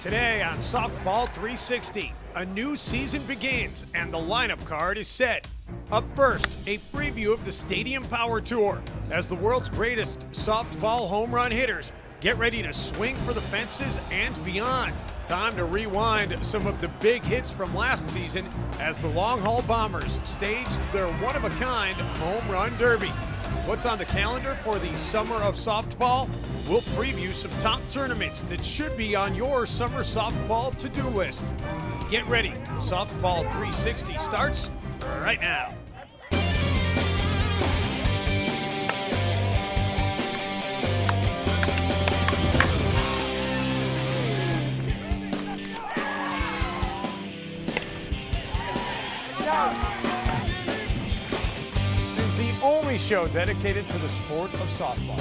Today on Softball 360, a new season begins and the lineup card is set. Up first, a preview of the Stadium Power Tour as the world's greatest softball home run hitters get ready to swing for the fences and beyond. Time to rewind some of the big hits from last season as the Long Haul Bombers staged their one-of-a-kind home run derby. What's on the calendar for the summer of softball? We'll preview some top tournaments that should be on your summer softball to-do list. Get ready. Softball 360 starts right now. This is the only show dedicated to the sport of softball.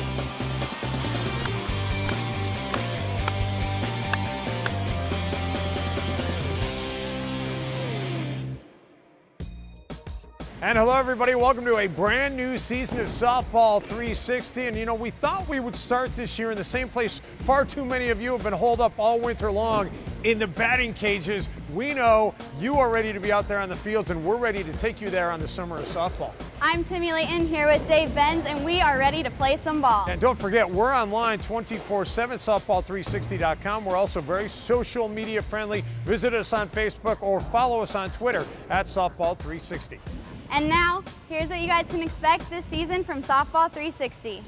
And hello, everybody. Welcome to a brand new season of Softball 360. And, you know, we thought we would start this year in the same place far too many of you have been holed up all winter long, in the batting cages. We know you are ready to be out there on the fields, and we're ready to take you there on the summer of softball. I'm Timmy Layton here with Dave Benz, and we are ready to play some ball. And don't forget, we're online 24/7, softball360.com. We're also very social media friendly. Visit us on Facebook or follow us on Twitter at Softball360. And now, here's what you guys can expect this season from Softball 360.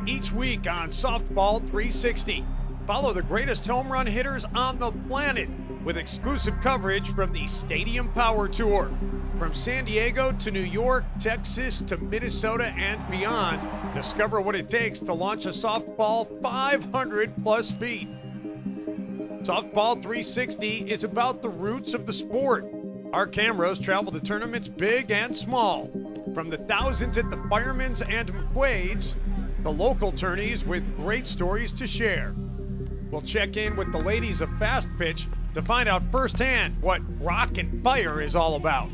Each week on Softball 360, follow the greatest home run hitters on the planet with exclusive coverage from the Stadium Power Tour. From San Diego to New York, Texas to Minnesota and beyond, discover what it takes to launch a softball 500 plus feet. Softball 360 is about the roots of the sport. Our cameras travel to tournaments big and small, from the thousands at the Fireman's and McQuaid's, the local tourneys with great stories to share. We'll check in with the ladies of Fast Pitch to find out firsthand what rock and fire is all about.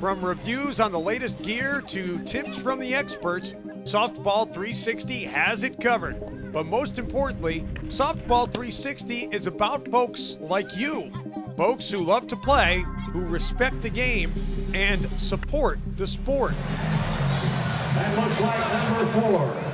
From reviews on the latest gear to tips from the experts, Softball 360 has it covered. But most importantly, Softball 360 is about folks like you. Folks who love to play, who respect the game, and support the sport. That looks like number 4.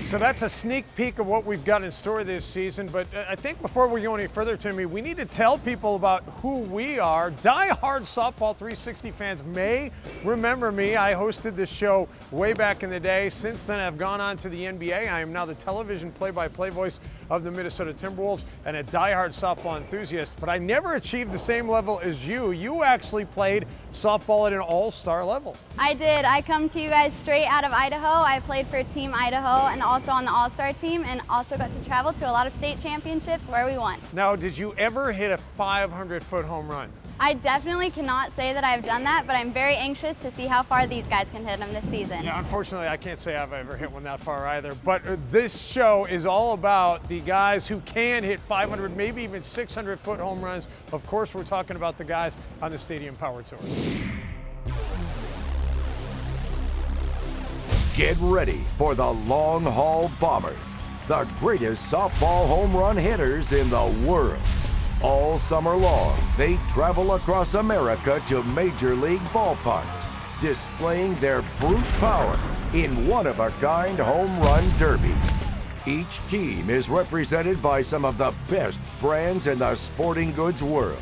So that's a sneak peek of what we've got in store this season, but I think before we go any further, Timmy, we need to tell people about who we are. Die-hard Softball 360 fans may remember me. I hosted this show way back in the day. Since then, I've gone on to the NBA. I am now the television play-by-play voice of the Minnesota Timberwolves and a die-hard softball enthusiast, but I never achieved the same level as you. You actually played softball at an all-star level. I did. I come to you guys straight out of Idaho. I played for Team Idaho and also on the All-Star team, and also got to travel to a lot of state championships where we won. Now, did you ever hit a 500-foot home run? I definitely cannot say that I've done that, but I'm very anxious to see how far these guys can hit them this season. Yeah, unfortunately, I can't say I've ever hit one that far either. But this show is all about the guys who can hit 500, maybe even 600-foot home runs. Of course, we're talking about the guys on the Stadium Power Tour. Get ready for the Long Haul Bombers, the greatest softball home run hitters in the world. All summer long, they travel across America to major league ballparks, displaying their brute power in one-of-a-kind home run derbies. Each team is represented by some of the best brands in the sporting goods world.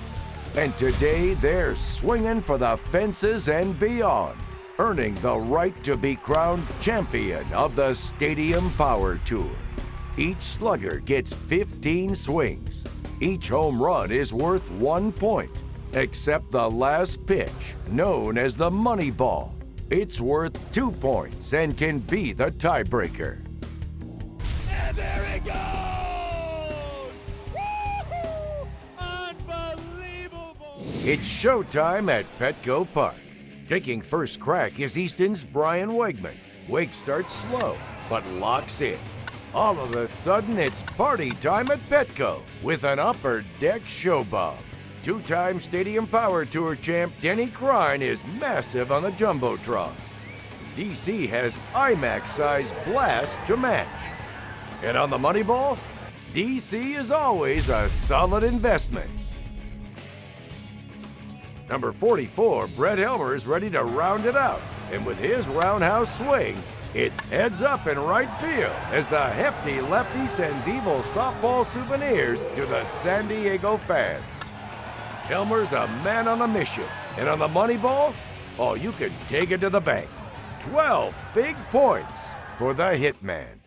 And today, they're swinging for the fences and beyond, earning the right to be crowned champion of the Stadium Power Tour. Each slugger gets 15 swings. Each home run is worth 1 point, except the last pitch, known as the money ball. It's worth 2 points and can be the tiebreaker. And there it goes! Woo-hoo! Unbelievable! It's showtime at Petco Park. Taking first crack is Easton's Brian Wegman. Wake starts slow, but locks in. All of a sudden, it's party time at Petco with an upper deck show bob. Two-time Stadium Power Tour champ Denny Crine is massive on the Jumbotron. DC has IMAX-sized blast to match. And on the money ball, DC is always a solid investment. Number 44, Brett Helmer, is ready to round it out. And with his roundhouse swing, it's heads up in right field as the hefty lefty sends evil softball souvenirs to the San Diego fans. Helmer's a man on a mission. And on the money ball, oh, you can take it to the bank. 12 big points for the Hitman.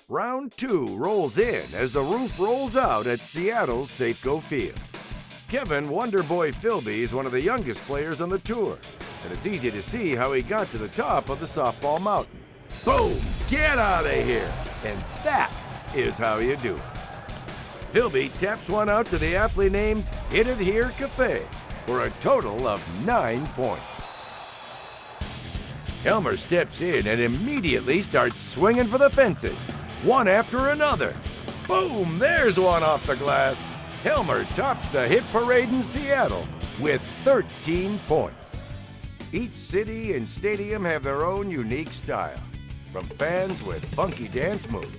Round 2 rolls in as the roof rolls out at Seattle's Safeco Field. Kevin Wonderboy Philby is one of the youngest players on the tour, and it's easy to see how he got to the top of the softball mountain. Boom! Get out of here! And that is how you do it. Philby taps one out to the aptly named Hit It Here Cafe for a total of 9 points. Helmer steps in and immediately starts swinging for the fences, one after another. Boom! There's one off the glass. Helmer tops the hit parade in Seattle with 13 points. Each city and stadium have their own unique style, from fans with funky dance moves.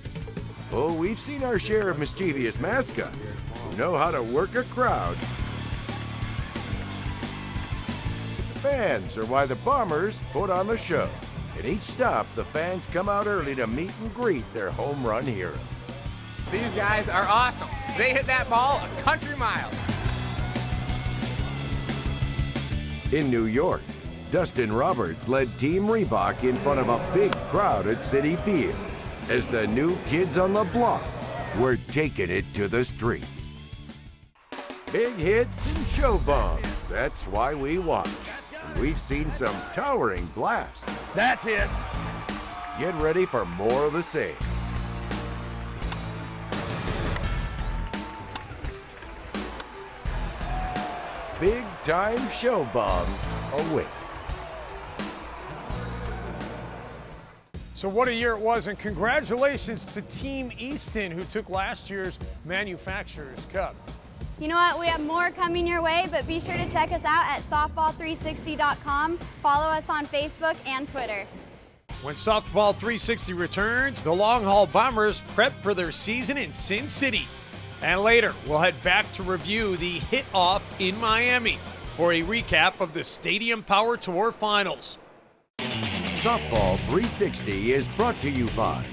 Oh, we've seen our share of mischievous mascots who know how to work a crowd. But the fans are why the Bombers put on the show. At each stop, the fans come out early to meet and greet their home run heroes. These guys are awesome. They hit that ball a country mile. In New York, Dustin Roberts led Team Reebok in front of a big crowd at Citi Field as the new kids on the block were taking it to the streets. Big hits and show bombs, that's why we watch. And we've seen some towering blasts. That's it. Get ready for more of the same. Big-time show bombs await. So what a year it was, and congratulations to Team Easton, who took last year's Manufacturers Cup. You know what? We have more coming your way, but be sure to check us out at softball360.com. Follow us on Facebook and Twitter. When Softball 360 returns, the Long Haul Bombers prep for their season in Sin City. And later, we'll head back to review the hit-off in Miami for a recap of the Stadium Power Tour Finals. Softball 360 is brought to you by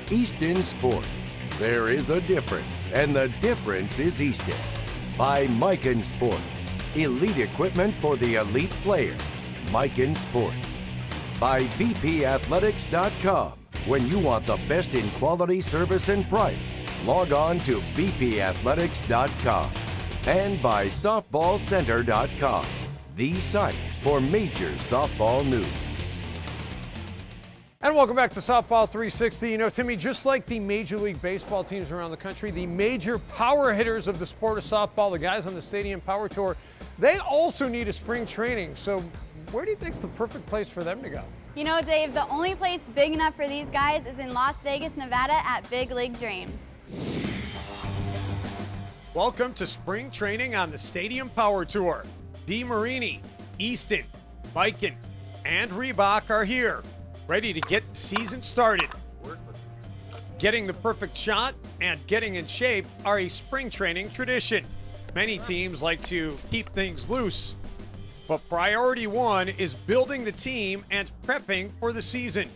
Easton Sports. There is a difference, and the difference is Easton. By Miken Sports, elite equipment for the elite player. Miken Sports. By bpathletics.com. When you want the best in quality, service, and price, log on to bpathletics.com. And by softballcenter.com, the site for major softball news. And welcome back to Softball 360. You know, Timmy, just like the Major League Baseball teams around the country, the major power hitters of the sport of softball, the guys on the Stadium Power Tour, they also need a spring training. So where do you think is the perfect place for them to go? You know, Dave, the only place big enough for these guys is in Las Vegas, Nevada at Big League Dreams. Welcome to spring training on the Stadium Power Tour. DeMarini, Easton, Miken, and Reebok are here, ready to get the season started. Getting the perfect shot and getting in shape are a spring training tradition. Many teams like to keep things loose, but priority one is building the team and prepping for the season.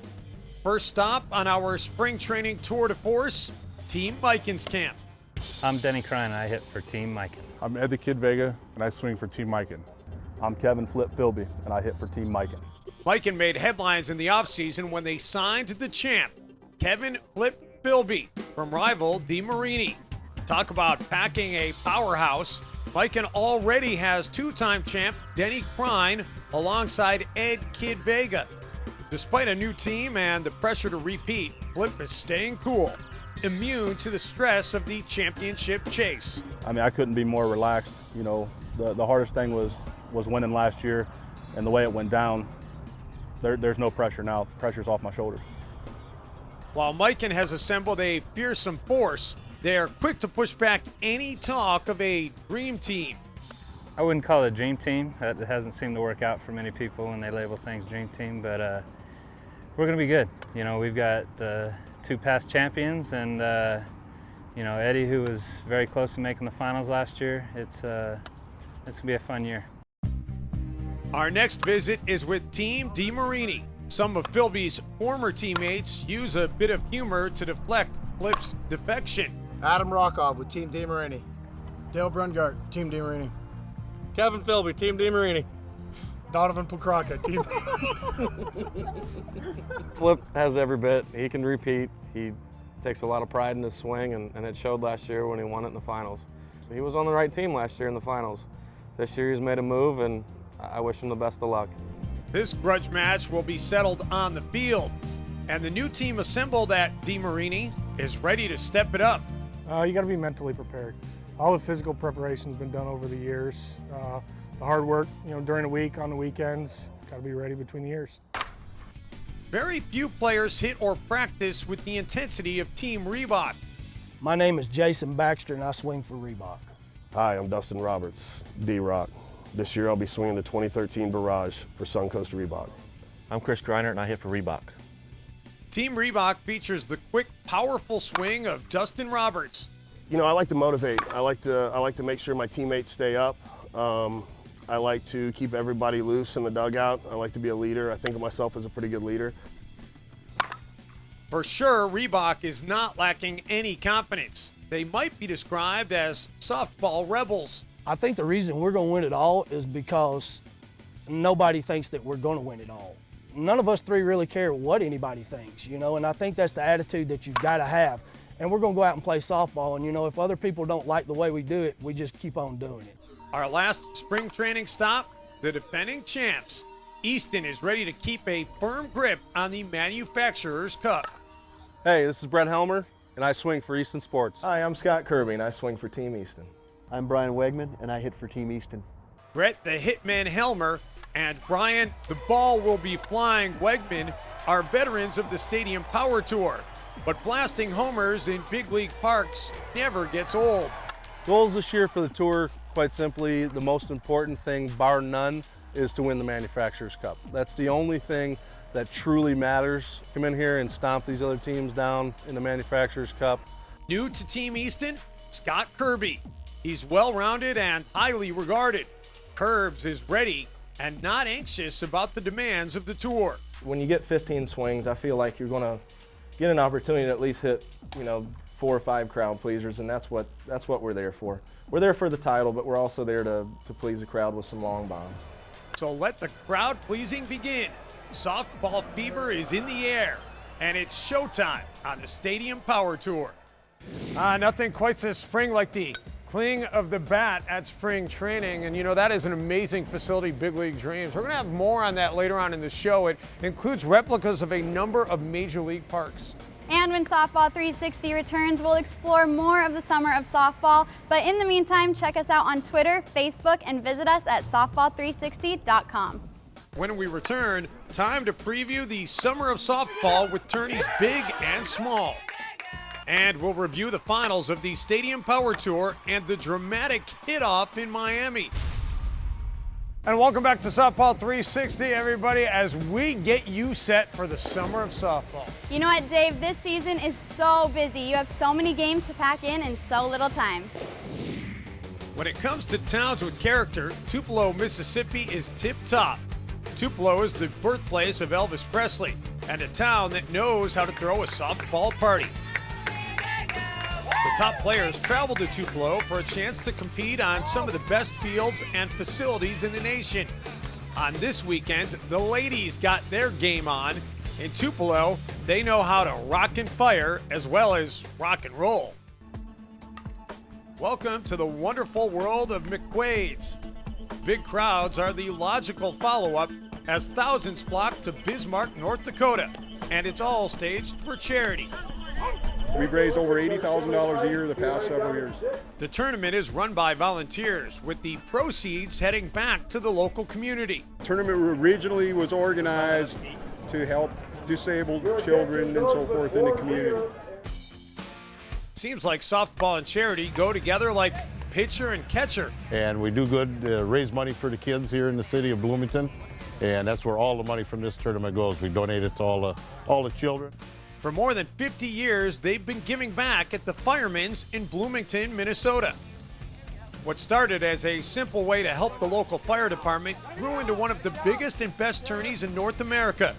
First stop on our spring training tour de force, Team Miken's camp. I'm Denny Crine, I hit for Team Miken. I'm Ed the Kid Vega, and I swing for Team Miken. I'm Kevin Flip Philby, and I hit for Team Miken. Miken made headlines in the offseason when they signed the champ, Kevin Flip Philby, from rival DeMarini. Talk about packing a powerhouse. Miken already has two-time champ Denny Crine alongside Ed Kid Vega. Despite a new team and the pressure to repeat, Flip is staying cool, immune to the stress of the championship chase. I mean, I couldn't be more relaxed. You know, the hardest thing was winning last year, and the way it went down, there's no pressure now. Pressure's off my shoulders. While Miken has assembled a fearsome force, they are quick to push back any talk of a dream team. I wouldn't call it a dream team. That hasn't seemed to work out for many people when they label things dream team, but we're going to be good. You know, we've got 2 past champions, and you know, Eddie, who was very close to making the finals last year. It's going to be a fun year. Our next visit is with Team DeMarini. Some of Philby's former teammates use a bit of humor to deflect Flip's defection. Adam Rockoff with Team DeMarini. Dale Brungart, Team DeMarini. Kevin Philby, Team DeMarini. Donovan Pokraka, Team. Flip has every bit. He can repeat. He takes a lot of pride in his swing, and it showed last year when he won it in the finals. He was on the right team last year in the finals. This year he's made a move, and I wish him the best of luck. This grudge match will be settled on the field, and the new team assembled at DeMarini is ready to step it up. You got to be mentally prepared. All the physical preparation has been done over the years. The hard work, you know, during the week, on the weekends, got to be ready between the years. Very few players hit or practice with the intensity of Team Reebok. My name is Jason Baxter, and I swing for Reebok. Hi, I'm Dustin Roberts, D-Rock. This year I'll be swinging the 2013 Barrage for Suncoast Reebok. I'm Chris Greiner, and I hit for Reebok. Team Reebok features the quick, powerful swing of Dustin Roberts. You know, I like to motivate. I like to make sure my teammates stay up. I like to keep everybody loose in the dugout. I like to be a leader. I think of myself as a pretty good leader. For sure, Reebok is not lacking any confidence. They might be described as softball rebels. I think the reason we're going to win it all is because nobody thinks that we're going to win it all. None of us three really care what anybody thinks, you know, and I think that's the attitude that you've got to have. And we're going to go out and play softball, and, you know, if other people don't like the way we do it, we just keep on doing it. Our last spring training stop, the defending champs. Easton is ready to keep a firm grip on the Manufacturers Cup. Hey, this is Brett Helmer, and I swing for Easton Sports. Hi, I'm Scott Kirby, and I swing for Team Easton. I'm Brian Wegman, and I hit for Team Easton. Brett the Hitman Helmer and Brian the Ball Will Be Flying Wegman are veterans of the Stadium Power Tour, but blasting homers in big league parks never gets old. Goals this year for the tour, quite simply, the most important thing, bar none, is to win the Manufacturers Cup. That's the only thing that truly matters. Come in here and stomp these other teams down in the Manufacturers Cup. New to Team Easton, Scott Kirby. He's well-rounded and highly regarded. Curbs is ready and not anxious about the demands of the tour. When you get 15 swings, I feel like you're going to get an opportunity to at least hit, you know, 4 or 5 crowd pleasers, and that's what we're there for. We're there for the title, but we're also there to please the crowd with some long bombs. So let the crowd pleasing begin. Softball fever is in the air, and it's showtime on the Stadium Power Tour. Nothing quite says spring like the cling of the bat at spring training, and you know that is an amazing facility, Big League Dreams. We're going to have more on that later on in the show. It includes replicas of a number of major league parks. And when Softball 360 returns, we'll explore more of the summer of softball. But in the meantime, check us out on Twitter, Facebook, and visit us at softball360.com. When we return, time to preview the summer of softball with tourneys big and small. And we'll review the finals of the Stadium Power Tour and the dramatic hit-off in Miami. And welcome back to Softball 360, everybody, as we get you set for the summer of softball. You know what, Dave? This season is so busy. You have so many games to pack in so little time. When it comes to towns with character, Tupelo, Mississippi is tip-top. Tupelo is the birthplace of Elvis Presley and a town that knows how to throw a softball party. The top players travel to Tupelo for a chance to compete on some of the best fields and facilities in the nation. On this weekend, the ladies got their game on. In Tupelo, they know how to rock and fire as well as rock and roll. Welcome to the wonderful world of McQuaid's. Big crowds are the logical follow-up as thousands flock to Bismarck, North Dakota, and it's all staged for charity. We've raised over $80,000 a year the past several years. The tournament is run by volunteers, with the proceeds heading back to the local community. The tournament originally was organized to help disabled children and so forth in the community. Seems like softball and charity go together like pitcher and catcher. And we do good, raise money for the kids here in the city of Bloomington. And that's where all the money from this tournament goes. We donate it to all the children. For more than 50 years, they've been giving back at the Firemen's in Bloomington, Minnesota. What started as a simple way to help the local fire department grew into one of the biggest and best tourneys in North America.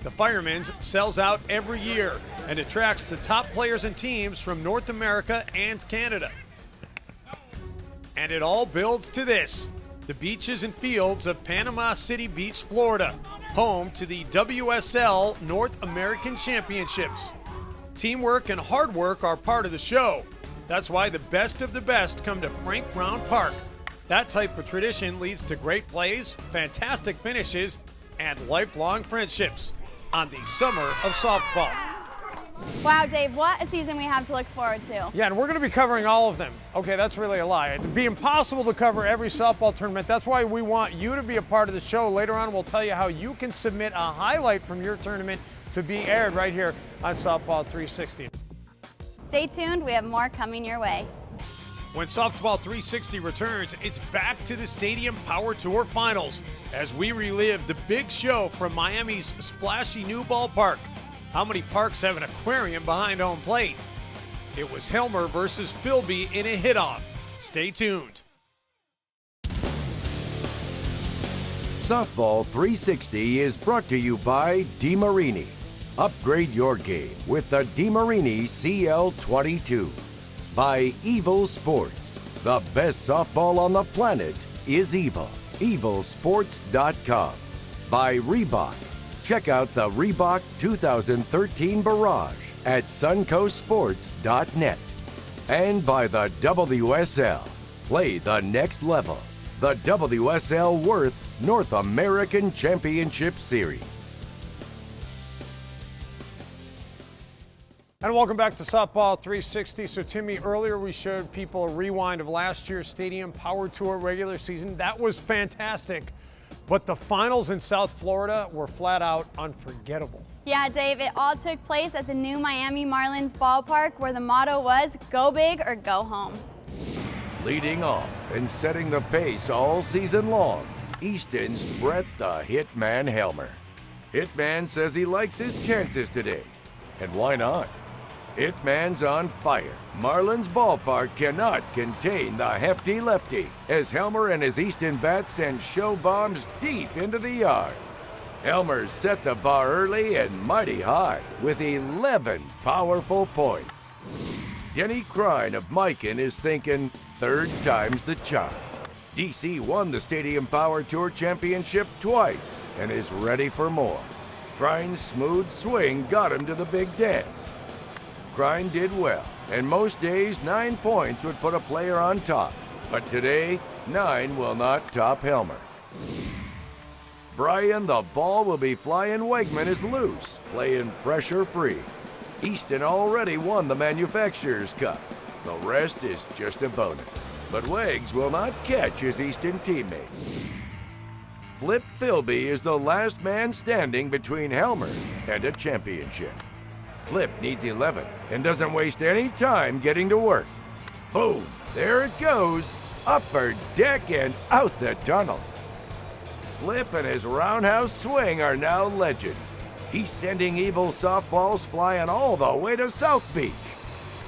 The Firemen's sells out every year and attracts the top players and teams from North America and Canada. And it all builds to this: the beaches and fields of Panama City Beach, Florida, home to the WSL North American Championships. Teamwork and hard work are part of the show. That's why the best of the best come to Frank Brown Park. That type of tradition leads to great plays, fantastic finishes, and lifelong friendships on the summer of softball. Wow, Dave, what a season we have to look forward to. Yeah, and we're going to be covering all of them. Okay, that's really a lie. It'd be impossible to cover every softball tournament. That's why we want you to be a part of the show. Later on, we'll tell you how you can submit a highlight from your tournament to be aired right here on Softball 360. Stay tuned, we have more coming your way. When Softball 360 returns, it's back to the Stadium Power Tour Finals as we relive the big show from Miami's splashy new ballpark. How many parks have an aquarium behind home plate? It was Helmer versus Philby in a hit-off. Stay tuned. Softball 360 is brought to you by DeMarini. Upgrade your game with the DeMarini CL22. By Evil Sports. The best softball on the planet is evil. EvilSports.com. By Reebok. Check out the Reebok 2013 Barrage at suncoastsports.net. And by the WSL. Play the next level. The WSL Worth North American Championship Series. And welcome back to Softball 360. So, Timmy, earlier we showed people a rewind of last year's Stadium Power Tour regular season. That was fantastic. But the finals in South Florida were flat out unforgettable. Yeah, Dave, it all took place at the new Miami Marlins ballpark where the motto was, go big or go home. Leading off and setting the pace all season long, Easton's Brett the Hitman Helmer. Hitman says he likes his chances today. And why not? Hitman's on fire. Marlins ballpark cannot contain the hefty lefty as Helmer and his Easton bats send show bombs deep into the yard. Helmer set the bar early and mighty high with 11 powerful points. Denny Crine of Mikan is thinking third time's the charm. DC won the Stadium Power Tour Championship twice and is ready for more. Crine's smooth swing got him to the big dance. Crine did well, and most days 9 points would put a player on top. But today, 9 will not top Helmer. Brian the Ball will be flying Wegman is loose, playing pressure-free. Easton already won the Manufacturers Cup. The rest is just a bonus. But Wags will not catch his Easton teammate. Flip Philby is the last man standing between Helmer and a championship. Flip needs 11 and doesn't waste any time getting to work. Boom, there it goes, upper deck and out the tunnel. Flip and his roundhouse swing are now legend. He's sending evil softballs flying all the way to South Beach.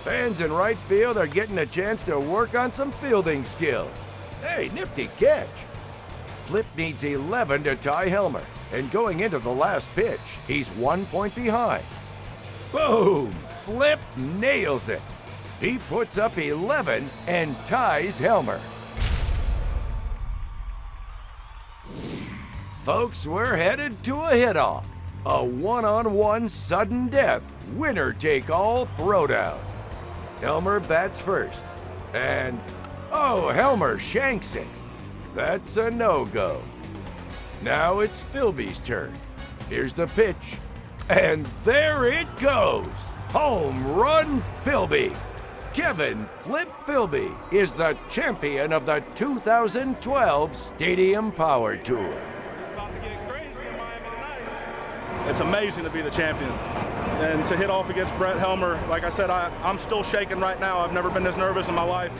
Fans in right field are getting a chance to work on some fielding skills. Hey, nifty catch. Flip needs 11 to tie Helmer, and going into the last pitch, he's 1 point behind. Boom! Flip nails it. He puts up 11 and ties Helmer. Folks, we're headed to a hit-off. A one-on-one sudden death, winner-take-all throwdown. Helmer bats first, and oh, Helmer shanks it. That's a no-go. Now it's Philby's turn. Here's the pitch, and there it goes. Home run Philby. Kevin Flip Philby is the champion of the 2012 Stadium Power Tour. It's amazing to be the champion. And to hit off against Brett Helmer, like I said, I'm still shaking right now. I've never been this nervous in my life.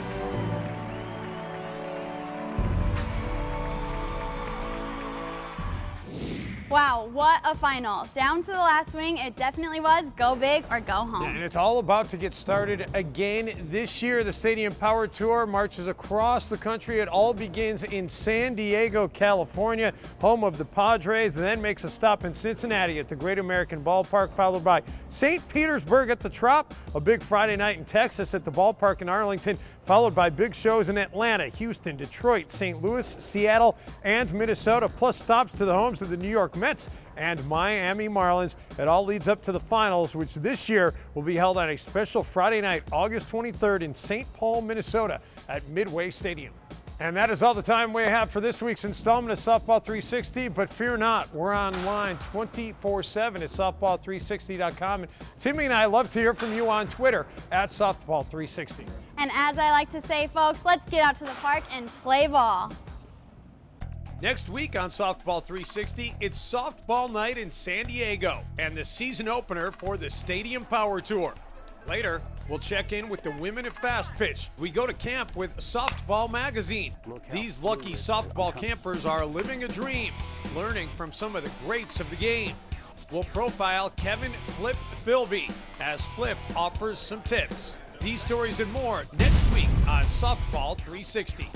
Wow, what a final. Down to the last swing, it definitely was go big or go home. And it's all about to get started again this year. The Stadium Power Tour marches across the country. It all begins in San Diego, California, home of the Padres, and then makes a stop in Cincinnati at the Great American Ballpark, followed by St. Petersburg at the Trop, a big Friday night in Texas at the ballpark in Arlington, followed by big shows in Atlanta, Houston, Detroit, St. Louis, Seattle, and Minnesota, plus stops to the homes of the New York Mets and Miami Marlins. It all leads up to the finals, which this year will be held on a special Friday night, August 23rd in St. Paul, Minnesota at Midway Stadium. And that is all the time we have for this week's installment of Softball 360, but fear not, we're online 24/7 at softball360.com. And Timmy and I love to hear from you on Twitter at Softball360. And as I like to say, folks, let's get out to the park and play ball. Next week on Softball 360, it's softball night in San Diego and the season opener for the Stadium Power Tour. Later, we'll check in with the women at Fast Pitch. We go to camp with Softball Magazine. These lucky softball campers are living a dream, learning from some of the greats of the game. We'll profile Kevin Flip Philby as Flip offers some tips. These stories and more next week on Softball 360.